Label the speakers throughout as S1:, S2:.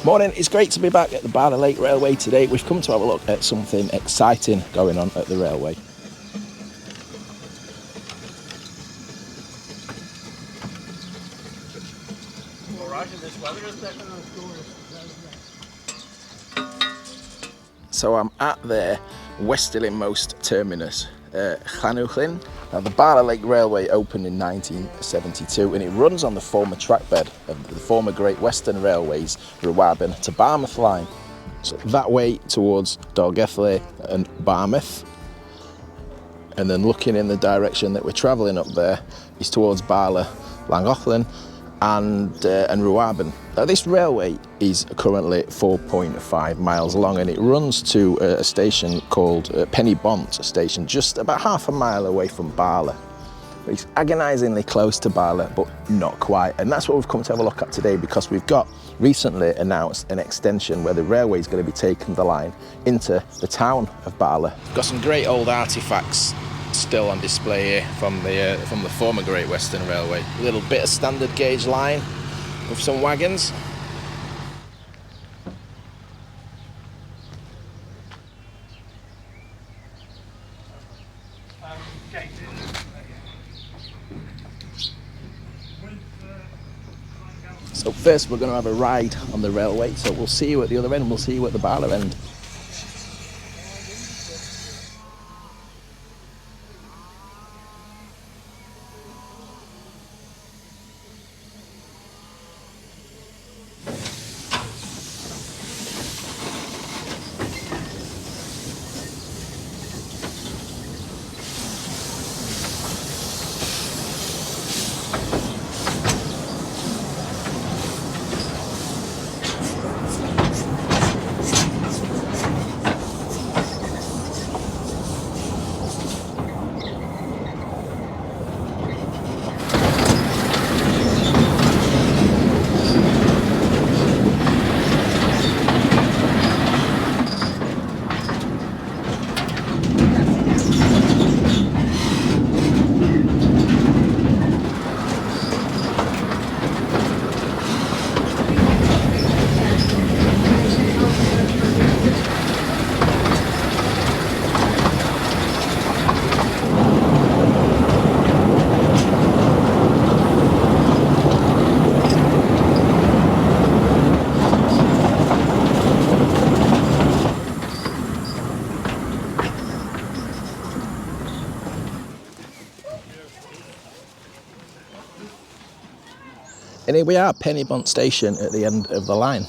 S1: Morning, it's great to be back at the Bala Lake Railway today. We've come to have a look at something exciting going on at the railway. So I'm at their westerlymost terminus, Llyn. Now the Bala Lake Railway opened in 1972 and it runs on the former trackbed of the former Great Western Railway's Rwabyn to Barmouth line. So that way towards Dolgellau and Barmouth, and then looking in the direction that we're travelling up there is towards Bala, Llangollen and Rwabyn. Now this railway is currently 4.5 miles long and it runs to a station called Pen y Bont station, just about half a mile away from Bala. It's agonisingly close to Bala, but not quite. And that's what we've come to have a look at today, because we've got recently announced an extension where the railway is going to be taking the line into the town of Bala. We've got some great old artefacts still on display here from the former Great Western Railway. A little bit of standard gauge line with some wagons. So first we're going to have a ride on the railway, so we'll see you at the other end, we'll see you at the Bala end. And here we are, Pen y Bont station at the end of the line.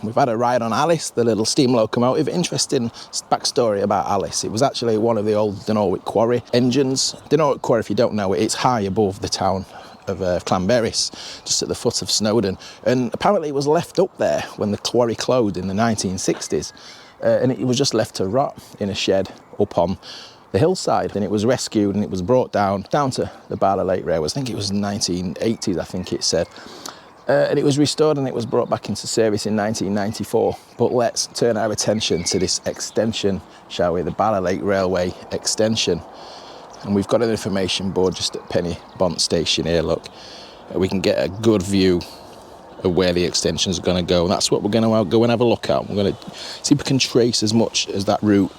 S1: We've had a ride on Alice, the little steam locomotive. Interesting backstory about Alice. It was actually one of the old Dinorwic Quarry engines. Dinorwic Quarry, if you don't know it, it's high above the town of Llanberis, just at the foot of Snowdon. And apparently it was left up there when the quarry closed in the 1960s. And it was just left to rot in a shed up on the hillside. And it was rescued and it was brought down to the Bala Lake Railway. I think it was 1980s, I think it said. And it was restored and it was brought back into service in 1994. But let's turn our attention to this extension, shall we? The Bala Lake Railway extension. And we've got an information board just at Pen y Bont station here, look. We can get a good view of where the extensions are going to go. And that's what we're going to go and have a look at. We're going to see if we can trace as much as that route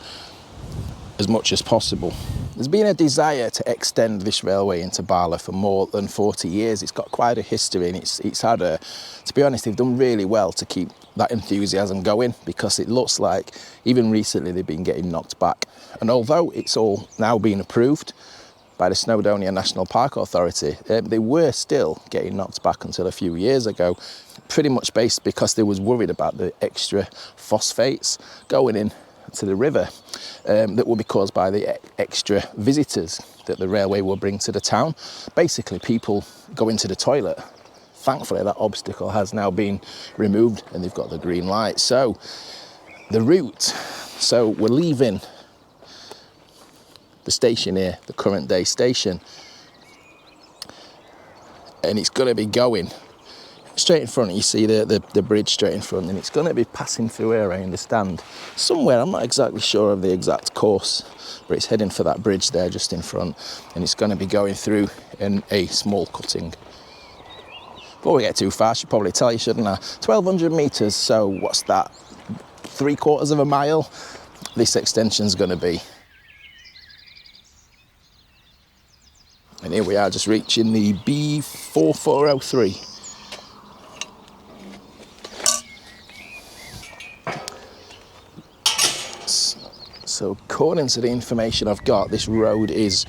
S1: as much as possible. There's been a desire to extend this railway into Bala for more than 40 years. It's got quite a history and it's had a, to be honest, they've done really well to keep that enthusiasm going, because it looks like even recently they've been getting knocked back. And although it's all now been approved by the Snowdonia National Park Authority, they were still getting knocked back until a few years ago. pretty much based because they was worried about the extra phosphates going in to the river that will be caused by the extra visitors that the railway will bring to the town. Basically, people going to the toilet. Thankfully, that obstacle has now been removed and they've got the green light. So the route, so we're leaving the station here, the current day station, and it's going to be going straight in front. You see the bridge straight in front, and it's going to be passing through here, I understand, somewhere. I'm not exactly sure of the exact course, but it's heading for that bridge there just in front, and it's going to be going through in a small cutting. Before we get too far, I should probably tell you, shouldn't I? 1,200 metres, so what's that? 3/4 of a mile this extension's going to be. And here we are, just reaching the B4403. So according to the information I've got, this road is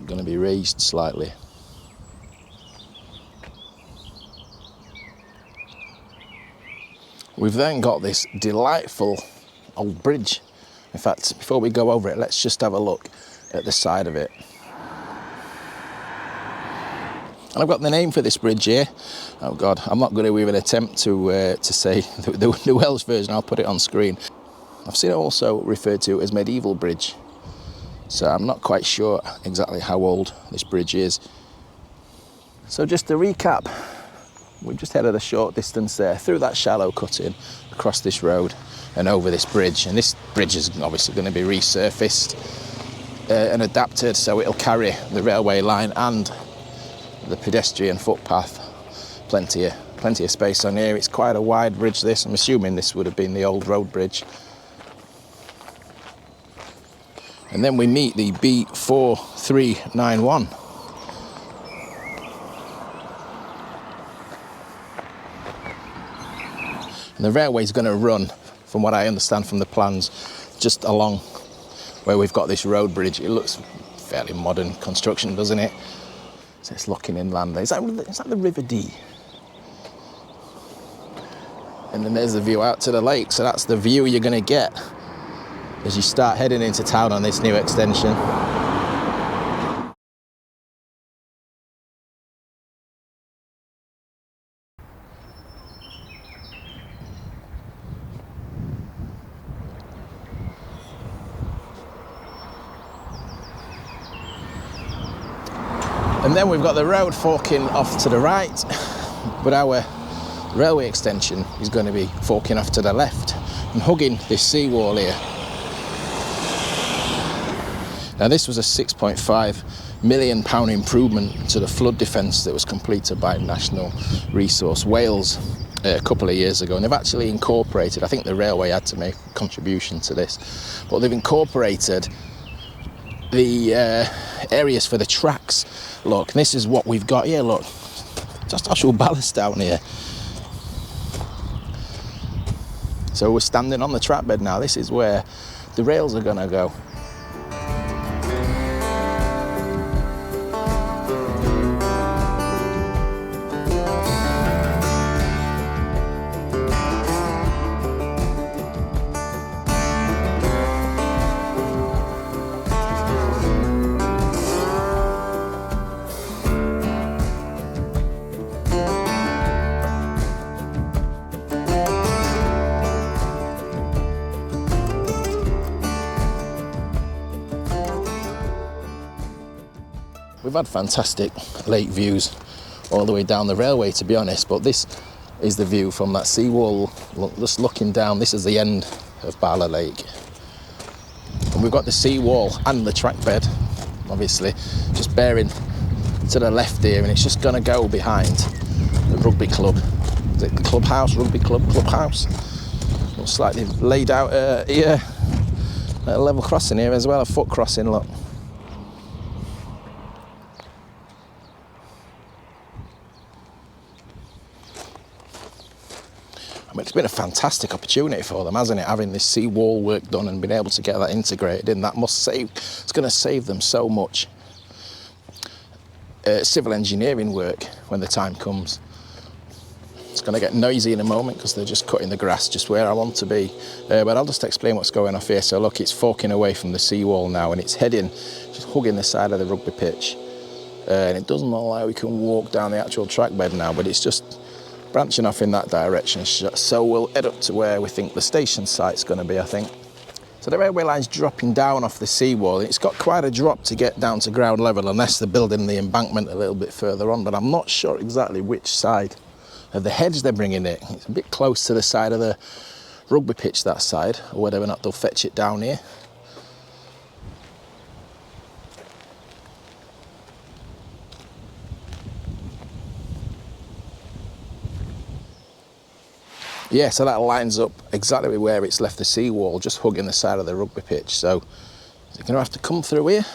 S1: going to be raised slightly. We've then got this delightful old bridge. In fact, before we go over it, let's just have a look at the side of it. And I've got the name for this bridge here. Oh God, I'm not going to even attempt to say the Welsh version. I'll put it on screen. I've seen it also referred to as medieval bridge. So I'm not quite sure exactly how old this bridge is. So just to recap, we've just headed a short distance there through that shallow cutting, across this road and over this bridge. And this bridge is obviously going to be resurfaced and adapted so it'll carry the railway line and the pedestrian footpath. Plenty of space on here. It's quite a wide bridge this. I'm assuming this would have been the old road bridge. And then we meet the B4391. And the railway is going to run, from what I understand from the plans, just along where we've got this road bridge. It looks fairly modern construction, doesn't it? So it's looking inland. Is that the River Dee? And then there's the view out to the lake. So that's the view you're going to get as you start heading into town on this new extension. And then we've got the road forking off to the right, but our railway extension is going to be forking off to the left and hugging this seawall here. Now this was a £6.5 million improvement to the flood defence that was completed by National Resource Wales a couple of years ago, and they've actually incorporated, I think the railway had to make a contribution to this, but they've incorporated the areas for the tracks. Look, this is what we've got here, look, just actual ballast down here. So we're standing on the trackbed now. This is where the rails are going to go. We've had fantastic lake views all the way down the railway, to be honest, but this is the view from that seawall. Just looking down, this is the end of Bala Lake. And we've got the seawall and the trackbed, obviously, just bearing to the left here, and it's just going to go behind the rugby club. Is it the clubhouse, rugby club, clubhouse? Looks like they've laid out here a level crossing here as well, a foot crossing, look. It's been a fantastic opportunity for them, hasn't it? Having this seawall work done and being able to get that integrated in, it's going to save them so much civil engineering work when the time comes. It's going to get noisy in a moment because they're just cutting the grass just where I want to be. But I'll just explain what's going off here. So look, it's forking away from the seawall now and it's heading, just hugging the side of the rugby pitch. And it doesn't look like we can walk down the actual track bed now, but it's just branching off in that direction. So we'll head up to where we think the station site's going to be, I think. So the railway line's dropping down off the seawall. It's got quite a drop to get down to ground level unless they're building the embankment a little bit further on, but I'm not sure exactly which side of the hedge they're bringing it. It's a bit close to the side of the rugby pitch, that side, or whether or not they'll fetch it down here. Yeah, so that lines up exactly with where it's left the seawall, just hugging the side of the rugby pitch. So they're going to have to come through here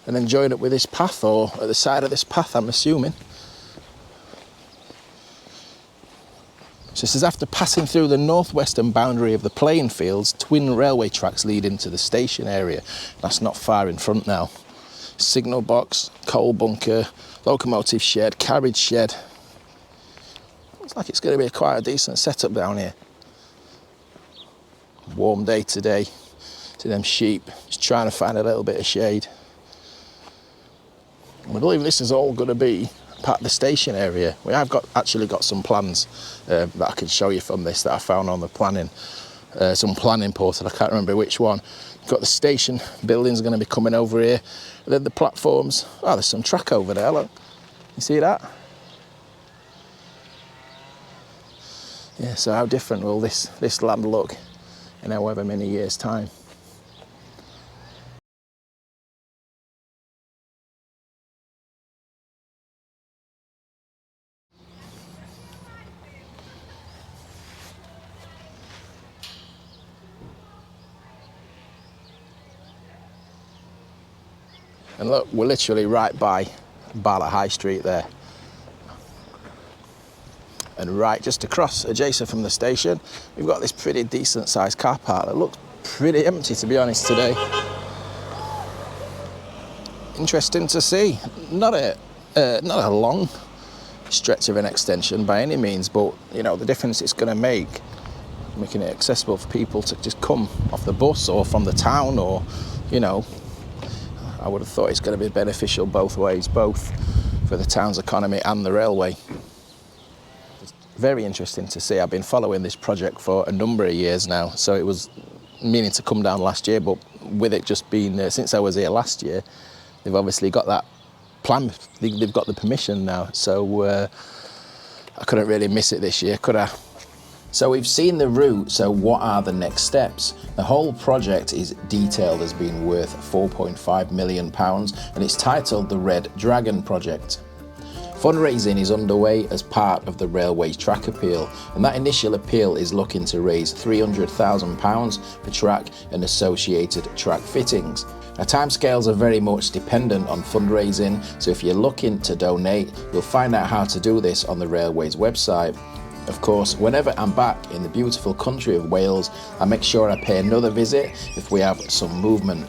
S1: and then join up with this path, or at the side of this path, I'm assuming. So this is after passing through the northwestern boundary of the playing fields, twin railway tracks lead into the station area. That's not far in front now. Signal box, coal bunker, locomotive shed, carriage shed. Looks like it's going to be quite a decent setup down here. Warm day today. To them sheep, just trying to find a little bit of shade. I believe this is all going to be part of the station area. We have actually got some plans that I can show you from this that I found on the planning, some planning portal. I can't remember which one. Got the station buildings going to be coming over here. And then the platforms. Oh, there's some track over there. Look, you see that? Yeah, so how different will this land look in however many years' time? And look, we're literally right by Bala High Street there. And right just across, adjacent from the station, we've got this pretty decent sized car park that looks pretty empty, to be honest, today. Interesting to see. Not a long stretch of an extension by any means, but you know, the difference it's going to make, making it accessible for people to just come off the bus or from the town, or, you know, I would have thought it's going to be beneficial both ways, both for the town's economy and the railway. Very interesting to see. I've been following this project for a number of years now, so it was meaning to come down last year, but with it just being since I was here last year, they've obviously got that plan, they've got the permission now, so I couldn't really miss it this year, could I? So we've seen the route, so what are the next steps? The whole project is detailed as being worth £4.5 million, and it's titled the Red Dragon Project. Fundraising is underway as part of the railway's track appeal, and that initial appeal is looking to raise £300,000 per track and associated track fittings. Now, timescales are very much dependent on fundraising, so if you're looking to donate, you'll find out how to do this on the railway's website. Of course, whenever I'm back in the beautiful country of Wales, I make sure I pay another visit if we have some movement.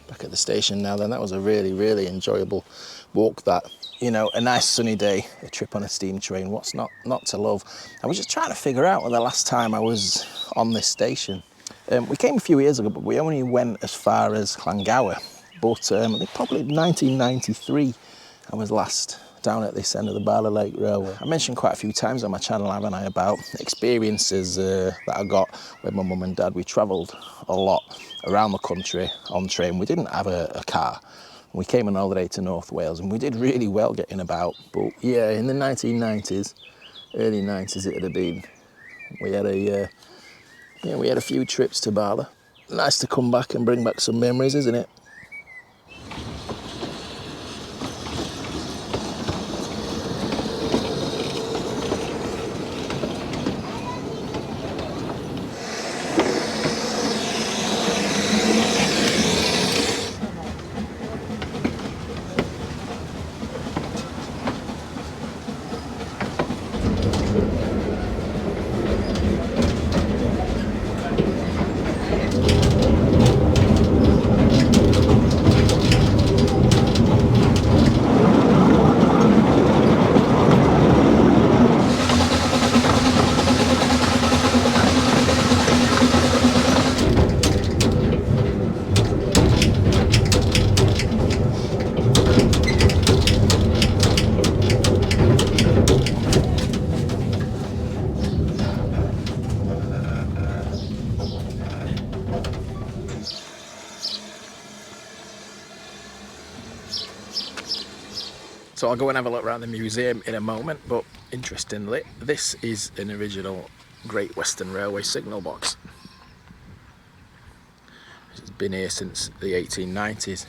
S1: Back at the station now then, that was a really, really enjoyable walk, that. You know, a nice sunny day, a trip on a steam train, what's not to love? I was just trying to figure out when the last time I was on this station. We came a few years ago, but we only went as far as Llangower. But I think probably 1993 I was last down at this end of the Bala Lake Railway. I mentioned quite a few times on my channel, haven't I, about experiences that I got with my mum and dad. We travelled a lot around the country on train. We didn't have a car. We came on holiday to North Wales and we did really well getting about. But yeah, in the 1990s, early 90s it would have been, we had a few trips to Bala. Nice to come back and bring back some memories, isn't it? So I'll go and have a look around the museum in a moment, but interestingly, this is an original Great Western Railway signal box. It's been here since the 1890s.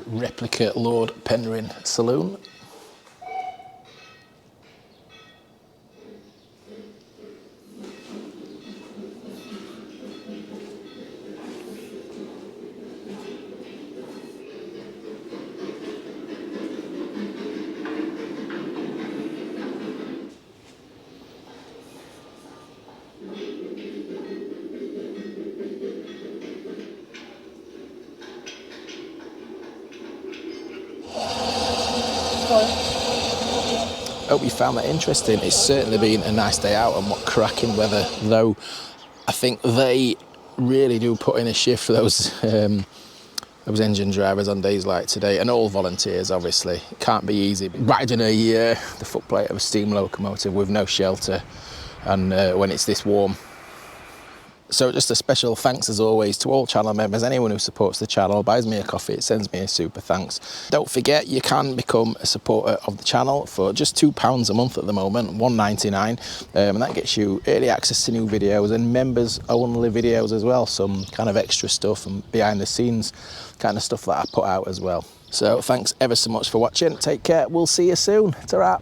S1: Replica Lord Penrhyn Saloon. Hope you found that interesting. It's certainly been a nice day out and what cracking weather, though I think they really do put in a shift for those engine drivers on days like today, and all volunteers obviously. It can't be easy riding the footplate of a steam locomotive with no shelter and when it's this warm. So just a special thanks as always to all channel members, anyone who supports the channel, buys me a coffee, it sends me a super thanks. Don't forget you can become a supporter of the channel for just £2 a month at the moment, £1.99, and that gets you early access to new videos and members only videos as well, some kind of extra stuff and behind the scenes kind of stuff that I put out as well. So thanks ever so much for watching, take care, we'll see you soon, ta-ra.